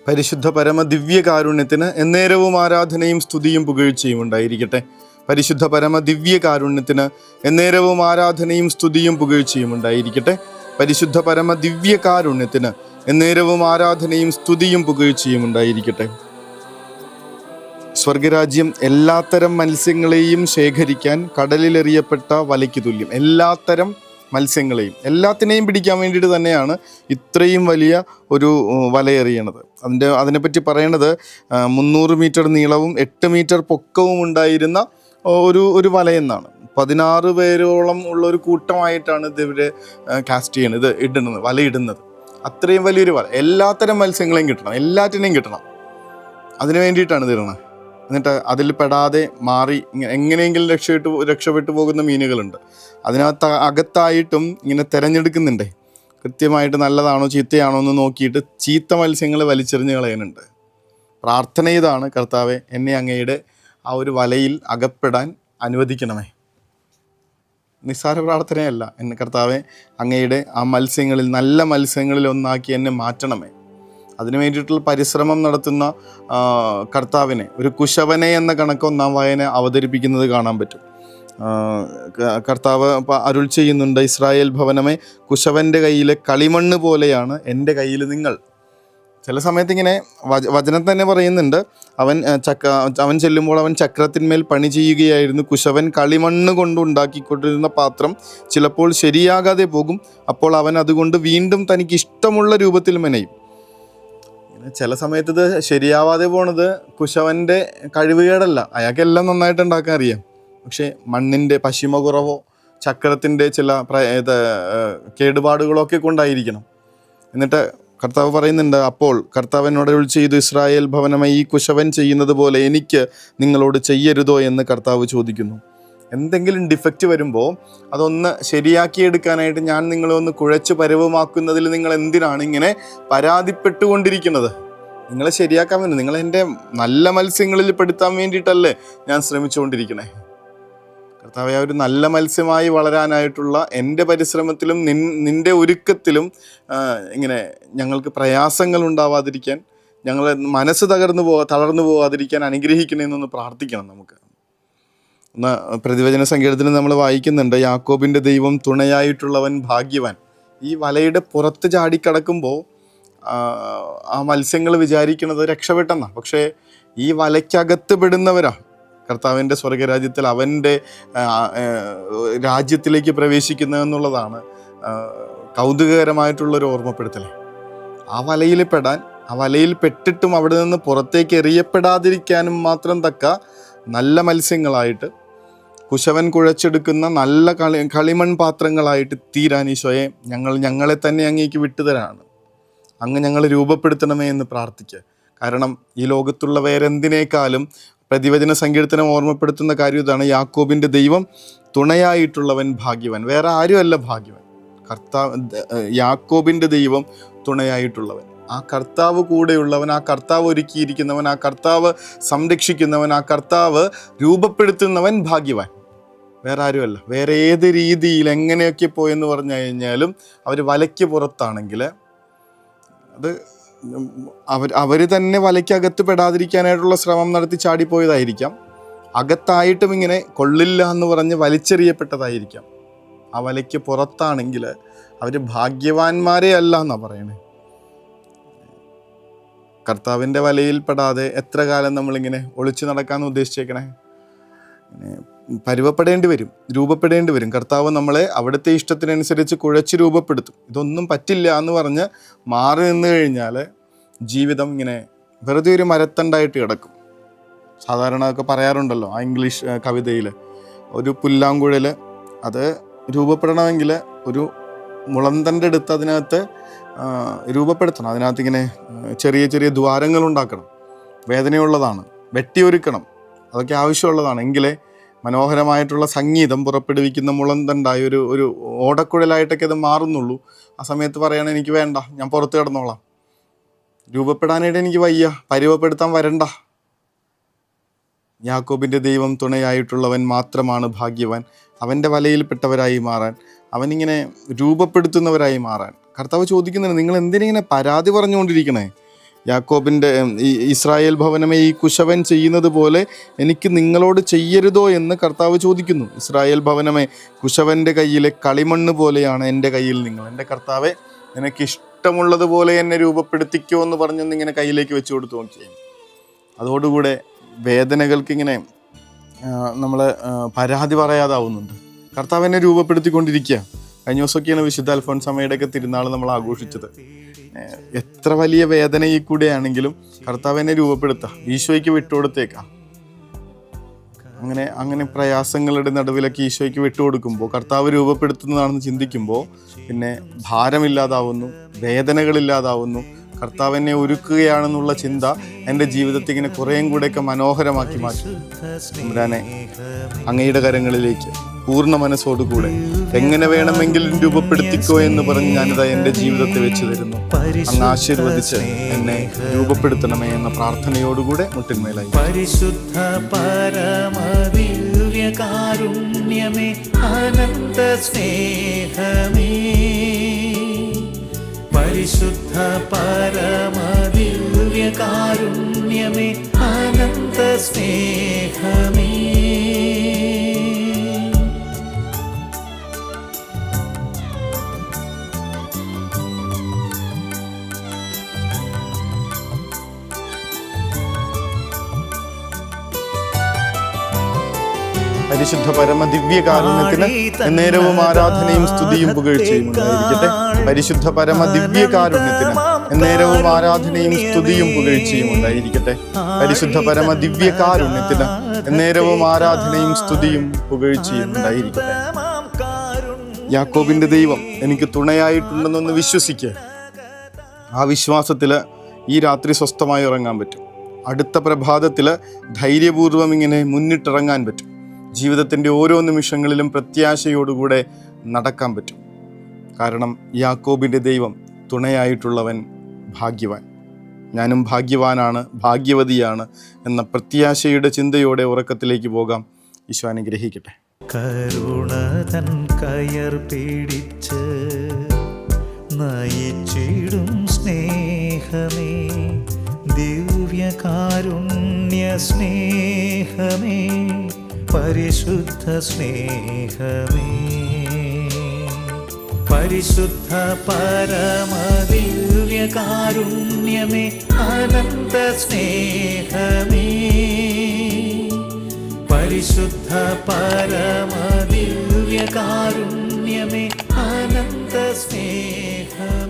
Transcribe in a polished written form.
പരിശുദ്ധ പരമ ദിവ്യകാരുണ്യത്തിന് എന്നേരവും ആരാധനയും സ്തുതിയും പുകഴ്ചയും ഉണ്ടായിരിക്കട്ടെ. പരിശുദ്ധ പരമ ദിവ്യകാരുണ്യത്തിന് എന്നേരവും ആരാധനയും സ്തുതിയും പുകഴ്ചയും ഉണ്ടായിരിക്കട്ടെ. പരിശുദ്ധ പരമ ദിവ്യകാരുണ്യത്തിന് എന്നേരവും ആരാധനയും സ്തുതിയും പുകഴ്ചയും ഉണ്ടായിരിക്കട്ടെ. സ്വർഗരാജ്യം എല്ലാത്തരം മത്സ്യങ്ങളെയും ശേഖരിക്കാൻ കടലിലെറിയപ്പെട്ട വലയ്ക്ക് തുല്യം. എല്ലാത്തരം മത്സ്യങ്ങളെയും എല്ലാത്തിനെയും പിടിക്കാൻ വേണ്ടിയിട്ട് തന്നെയാണ് ഇത്രയും വലിയ ഒരു വലയെറിയണത്. അതിനെപ്പറ്റി പറയണത് 300 മീറ്റർ നീളവും 8 മീറ്റർ പൊക്കവും ഉണ്ടായിരുന്ന ഒരു വലയെന്നാണ്. 16 പേരോളം ഉള്ള ഒരു കൂട്ടമായിട്ടാണ് ഇവരെ കാസ്റ്റ് ചെയ്യണത്, വലയിടുന്നത്. അത്രയും വലിയൊരു വല. എല്ലാത്തരം മത്സ്യങ്ങളെയും കിട്ടണം, എല്ലാറ്റിനെയും കിട്ടണം. അതിനു വേണ്ടിയിട്ടാണ് തരുന്നത്. എന്നിട്ട് അതിൽ പെടാതെ മാറി എങ്ങനെയെങ്കിലും രക്ഷപ്പെട്ടു പോകുന്ന മീനുകളുണ്ട്. അകത്തായിട്ടും ഇങ്ങനെ തിരഞ്ഞെടുക്കുന്നുണ്ടേ, കൃത്യമായിട്ട് നല്ലതാണോ ചീത്തയാണോ എന്ന് നോക്കിയിട്ട് ചീത്ത മത്സ്യങ്ങൾ വലിച്ചെറിഞ്ഞ് കളയുന്നുണ്ട്. പ്രാർത്ഥന ഇതാണ്: കർത്താവെ, എന്നെ അങ്ങയുടെ ആ ഒരു വലയിൽ അകപ്പെടാൻ അനുവദിക്കണമേ. നിസ്സാര പ്രാർത്ഥനയല്ല. എന്നെ കർത്താവെ, അങ്ങയുടെ ആ മത്സ്യങ്ങളിൽ, നല്ല മത്സ്യങ്ങളിൽ ഒന്നാക്കി എന്നെ മാറ്റണമേ. അതിനു വേണ്ടിയിട്ടുള്ള പരിശ്രമം നടത്തുന്ന കർത്താവിനെ ഒരു കുശവനെ എന്ന കണക്ക് 1-ാം വായന അവതരിപ്പിക്കുന്നത് കാണാൻ പറ്റും. കർത്താവ് അരുൾ ചെയ്യുന്നുണ്ട്: ഇസ്രായേൽ ഭവനമേ, കുശവൻ്റെ കയ്യിലെ കളിമണ്ണ് പോലെയാണ് എൻ്റെ കയ്യിൽ നിങ്ങൾ. ചില സമയത്ത് ഇങ്ങനെ വചനം തന്നെ പറയുന്നുണ്ട്, അവൻ ചെല്ലുമ്പോൾ അവൻ ചക്രത്തിന്മേൽ പണി ചെയ്യുകയായിരുന്നു. കുശവൻ കളിമണ്ണ് കൊണ്ട് ഉണ്ടാക്കിക്കൊണ്ടിരുന്ന പാത്രം ചിലപ്പോൾ ശരിയാകാതെ പോകും. അപ്പോൾ അവൻ അതുകൊണ്ട് വീണ്ടും തനിക്ക് ഇഷ്ടമുള്ള രൂപത്തിൽ മെനയും. ചില സമയത്ത് ഇത് ശരിയാവാതെ പോണത് കുശവൻ്റെ കഴിവുകേടല്ല, അയാൾക്കെല്ലാം നന്നായിട്ട് ഉണ്ടാക്കാൻ അറിയാം. പക്ഷേ മണ്ണിൻ്റെ പശിമ കുറവോ ചക്രത്തിൻ്റെ ചില കേടുപാടുകളോ ഒക്കെ കൊണ്ടായിരിക്കണം. എന്നിട്ട് കർത്താവ് പറയുന്നുണ്ട്: അപ്പോൾ കർത്താവ് എന്നോട് അരുൾ ചെയ്തു, ഇസ്രായേൽ ഭവനമേ, ഈ കുശവൻ ചെയ്യുന്നത് പോലെ എനിക്ക് നിങ്ങളോട് ചെയ്യരുതോ എന്ന് കർത്താവ് ചോദിക്കുന്നു. എന്തെങ്കിലും ഡിഫക്റ്റ് വരുമ്പോൾ അതൊന്ന് ശരിയാക്കിയെടുക്കാനായിട്ട് ഞാൻ നിങ്ങളെ ഒന്ന് കുഴച്ച് പരുവമാക്കുന്നതിൽ നിങ്ങൾ എന്തിനാണ് ഇങ്ങനെ പരാതിപ്പെട്ടുകൊണ്ടിരിക്കുന്നത്? നിങ്ങളെ ശരിയാക്കാൻ വേണ്ടി, നിങ്ങളെൻ്റെ നല്ല മത്സ്യങ്ങളിൽ പെടുത്താൻ വേണ്ടിയിട്ടല്ലേ ഞാൻ ശ്രമിച്ചുകൊണ്ടിരിക്കണേ. കർത്താവേ, ഒരു നല്ല മത്സ്യമായി വളരാനായിട്ടുള്ള എൻ്റെ പരിശ്രമത്തിലും നിൻ്റെ ഒരുക്കത്തിലും ഇങ്ങനെ ഞങ്ങൾക്ക് പ്രയാസങ്ങൾ ഉണ്ടാവാതിരിക്കാൻ, ഞങ്ങൾ മനസ്സ് തളർന്നു പോകാതിരിക്കാൻ അനുഗ്രഹിക്കണമെന്നൊന്ന് പ്രാർത്ഥിക്കണം. നമുക്ക് പ്രതിവചന സങ്കീർത്തനത്തിൽ നമ്മൾ വായിക്കുന്നുണ്ട്: യാക്കോബിൻ്റെ ദൈവം തുണയായിട്ടുള്ളവൻ ഭാഗ്യവാൻ. ഈ വലയുടെ പുറത്ത് ചാടിക്കടക്കുമ്പോൾ ആ മത്സ്യങ്ങൾ വിചാരിക്കുന്നത് രക്ഷപ്പെട്ടെന്നാണ്. പക്ഷേ ഈ വലയ്ക്കകത്ത് പെടുന്നവരാ കർത്താവിൻ്റെ സ്വർഗരാജ്യത്തിൽ, അവൻ്റെ രാജ്യത്തിലേക്ക് പ്രവേശിക്കുന്നതെന്നുള്ളതാണ് കൗതുകകരമായിട്ടുള്ളൊരു ഓർമ്മപ്പെടുത്തൽ. ആ വലയിൽ പെടാൻ, ആ വലയിൽ പെട്ടിട്ടും അവിടെ നിന്ന് പുറത്തേക്ക് എറിയപ്പെടാതിരിക്കാനും മാത്രം തക്ക നല്ല മത്സ്യങ്ങളായിട്ട്, കുശവൻ കുഴച്ചെടുക്കുന്ന നല്ല കളിമൺ പാത്രങ്ങളായിട്ട് തീരാൻ ഈശോയെ ഞങ്ങളെ തന്നെ അങ്ങേക്ക് വിട്ടുതരാണ്. അങ്ങ് ഞങ്ങളെ രൂപപ്പെടുത്തണമേ എന്ന് പ്രാർത്ഥിക്കുക. കാരണം ഈ ലോകത്തുള്ള വേറെന്തിനേക്കാളും പ്രതിവചന സങ്കീർത്തനം ഓർമ്മപ്പെടുത്തുന്ന കാര്യം ഇതാണ്: യാക്കോബിൻ്റെ ദൈവം തുണയായിട്ടുള്ളവൻ ഭാഗ്യവാൻ. വേറെ ആരുമല്ല ഭാഗ്യവാൻ, യാക്കോബിൻ്റെ ദൈവം തുണയായിട്ടുള്ളവൻ. ആ കർത്താവ് കൂടെയുള്ളവൻ, ആ കർത്താവ് ഒരുക്കിയിരിക്കുന്നവൻ, ആ കർത്താവ് സംരക്ഷിക്കുന്നവൻ, ആ കർത്താവ് രൂപപ്പെടുത്തുന്നവൻ ഭാഗ്യവാൻ. വേറെ ആരുമല്ല. വേറെ ഏത് രീതിയിൽ എങ്ങനെയൊക്കെ പോയെന്ന് പറഞ്ഞു കഴിഞ്ഞാലും അവർ വലയ്ക്ക് പുറത്താണെങ്കിൽ അത് അവർ തന്നെ വലയ്ക്കകത്ത് പെടാതിരിക്കാനായിട്ടുള്ള ശ്രമം നടത്തി ചാടിപ്പോയതായിരിക്കാം. അകത്തായിട്ടും ഇങ്ങനെ കൊള്ളില്ല എന്ന് പറഞ്ഞ് വലിച്ചെറിയപ്പെട്ടതായിരിക്കാം. ആ വലയ്ക്ക് പുറത്താണെങ്കിൽ അവർ ഭാഗ്യവാന്മാരെ അല്ല എന്നാണ് പറയണേ. കർത്താവിൻ്റെ വലയിൽ പെടാതെ എത്ര കാലം നമ്മളിങ്ങനെ ഒളിച്ചു നടക്കാമെന്ന് ഉദ്ദേശിച്ചേക്കണേ? പരുവപ്പെടേണ്ടി വരും, രൂപപ്പെടേണ്ടി വരും. കർത്താവ് നമ്മളെ അവിടുത്തെ ഇഷ്ടത്തിനനുസരിച്ച് കുഴച്ച് രൂപപ്പെടുത്തും. ഇതൊന്നും പറ്റില്ല എന്ന് പറഞ്ഞ് മാറി നിന്ന് കഴിഞ്ഞാൽ ജീവിതം ഇങ്ങനെ വെറുതെ ഒരു മരത്തണ്ടായിട്ട് കിടക്കും. സാധാരണ ഒക്കെ പറയാറുണ്ടല്ലോ ആ ഇംഗ്ലീഷ് കവിതയിൽ, ഒരു പുല്ലാങ്കുഴൽ അത് രൂപപ്പെടണമെങ്കിൽ ഒരു മുളന്തൻ്റെ അടുത്ത് അതിനകത്ത് രൂപപ്പെടുത്തണം. അതിനകത്ത് ഇങ്ങനെ ചെറിയ ചെറിയ ദ്വാരങ്ങൾ ഉണ്ടാക്കണം, വേദനയുള്ളതാണ്, വെട്ടിയൊരുക്കണം, അതൊക്കെ ആവശ്യമുള്ളതാണ്. എങ്കിലേ മനോഹരമായിട്ടുള്ള സംഗീതം പുറപ്പെടുവിക്കുന്ന മുളന്തണ്ടായി ഒരു ഓടക്കുഴലായിട്ടൊക്കെ അത് മാറുന്നുള്ളൂ. ആ സമയത്ത് പറയണം: എനിക്ക് വേണ്ട, ഞാൻ പുറത്ത് കിടന്നോളാം, രൂപപ്പെടാനായിട്ട് എനിക്ക് വയ്യ, പരുവപ്പെടുത്താൻ വരണ്ട. യാക്കോബിൻ്റെ ദൈവം തുണയായിട്ടുള്ളവൻ മാത്രമാണ് ഭാഗ്യവാൻ. അവൻ്റെ വലയിൽപ്പെട്ടവരായി മാറാൻ, അവനിങ്ങനെ രൂപപ്പെടുത്തുന്നവരായി മാറാൻ കർത്താവ് ചോദിക്കുന്നുണ്ട്: നിങ്ങൾ എന്തിനിങ്ങനെ പരാതി പറഞ്ഞുകൊണ്ടിരിക്കണേ? യാക്കോബിൻ്റെ ഈ ഇസ്രായേൽ ഭവനമേ, ഈ കുശവൻ ചെയ്യുന്നത് പോലെ എനിക്ക് നിങ്ങളോട് ചെയ്യരുതോ എന്ന് കർത്താവ് ചോദിക്കുന്നു. ഇസ്രായേൽ ഭവനമേ, കുശവൻ്റെ കയ്യിലെ കളിമണ്ണ് പോലെയാണ് എൻ്റെ കയ്യിൽ നിങ്ങൾ. എൻ്റെ കർത്താവെ, നിനക്ക് ഇഷ്ടമുള്ളതുപോലെ എന്നെ രൂപപ്പെടുത്തിക്കോ എന്ന് പറഞ്ഞൊന്ന് ഇങ്ങനെ കയ്യിലേക്ക് വെച്ച് കൊടുത്തു നോക്കിയേ. അതോടുകൂടെ വേദനകൾക്കിങ്ങനെ നമ്മൾ പരാതി പറയാതാവുന്നുണ്ട്. കർത്താവ് എന്നെ രൂപപ്പെടുത്തിക്കൊണ്ടിരിക്കുക. കഴിഞ്ഞ ദിവസമൊക്കെയാണ് വിശുദ്ധ അൽഫോൻസാമ്മയുടെയൊക്കെ തിരുനാൾ നമ്മൾ ആഘോഷിച്ചത്. എത്ര വലിയ വേദനയിൽ കൂടെയാണെങ്കിലും കർത്താവ് എന്നെ രൂപപ്പെടുത്താം, ഈശോയ്ക്ക് വിട്ടുകൊടുത്തേക്കാം. അങ്ങനെ പ്രയാസങ്ങളുടെ നടുവിലൊക്കെ ഈശോയ്ക്ക് വിട്ടുകൊടുക്കുമ്പോൾ, കർത്താവ് രൂപപ്പെടുത്തുന്നതാണെന്ന് ചിന്തിക്കുമ്പോൾ പിന്നെ ഭാരമില്ലാതാവുന്നു, വേദനകളില്ലാതാവുന്നു. കർത്താവ് എന്നെ ഒരുക്കുകയാണെന്നുള്ള ചിന്ത എൻ്റെ ജീവിതത്തെ ഇങ്ങനെ കുറേയും കൂടെയൊക്കെ മനോഹരമാക്കി മാറ്റും. തമ്പുരാനെ, അങ്ങയുടെ കരങ്ങളിലേക്ക് പൂർണ്ണ മനസ്സോടുകൂടെ എങ്ങനെ വേണമെങ്കിലും രൂപപ്പെടുത്തിക്കോ എന്ന് പറഞ്ഞ് ഞാനിതാ എൻ്റെ ജീവിതത്തെ വെച്ച് തരുന്നു. അങ്ങ് ആശീർവദിച്ച് എന്നെ രൂപപ്പെടുത്തണമേ എന്ന പ്രാർത്ഥനയോടുകൂടെ മുട്ടിന്മേലായി. പരിശുദ്ധ പരമദിവ്യകാരുണ്യമേ, അനന്ത സ്നേഹമേ, പരിശുദ്ധ പരമദിവ്യകാരുണ്യമേ, അനന്ത സ്നേഹമേ. പരിശുദ്ധ പരമദിവ്യകാരുണ്യത്തിന് എന്നേരവും ആരാധനയും സ്തുതിയും പുകഴ്ചയും ഉണ്ടായിരിക്കട്ടെ. പരിശുദ്ധ പരമദിവ്യകാരുണ്യത്തിന് എന്നേരവും ആരാധനയും സ്തുതിയും പുകഴ്ചയും ഉണ്ടായിരിക്കട്ടെ. പരിശുദ്ധ പരമദിവ്യകാരുണ്യത്തിന് എന്നേരവും ആരാധനയും സ്തുതിയും പുകഴ്ചയും ഉണ്ടായിരിക്കട്ടെ. യാക്കോബിന്റെ ദൈവം എനിക്ക് തുണയായിട്ടുണ്ടെന്നൊന്ന് വിശ്വസിക്കുക. ആ വിശ്വാസത്തിൽ ഈ രാത്രി സ്വസ്ഥമായി ഉറങ്ങാൻ പറ്റും. അടുത്ത പ്രഭാതത്തിൽ ധൈര്യപൂർവ്വം ഇങ്ങനെ മുന്നിട്ടിറങ്ങാൻ പറ്റും. ജീവിതത്തിൻ്റെ ഓരോ നിമിഷങ്ങളിലും പ്രത്യാശയോടുകൂടെ നടക്കാൻ പറ്റും. കാരണം യാക്കോബിൻ്റെ ദൈവം തുണയായിട്ടുള്ളവൻ ഭാഗ്യവാൻ. ഞാനും ഭാഗ്യവാനാണ്, ഭാഗ്യവതിയാണ് എന്ന പ്രത്യാശയുടെ ചിന്തയോടെ ഉറക്കത്തിലേക്ക് പോകാം. ഈശോ അനുഗ്രഹിക്കട്ടെ. കരുണതൻ കയർ പിടിച്ച് നയിച്ചിടും സ്നേഹമേ, ദിവ്യകാരുണ്യ സ്നേഹമേ, പരിശുദ്ധ സ്നേഹമേ, പരിശുദ്ധ പരമദിവ്യകാരുണ്യമേ, അനന്ത സ്നേഹമേ, പരിശുദ്ധ പരമദിവ്യകാരുണ്യമേ, അനന്ത സ്നേഹമേ.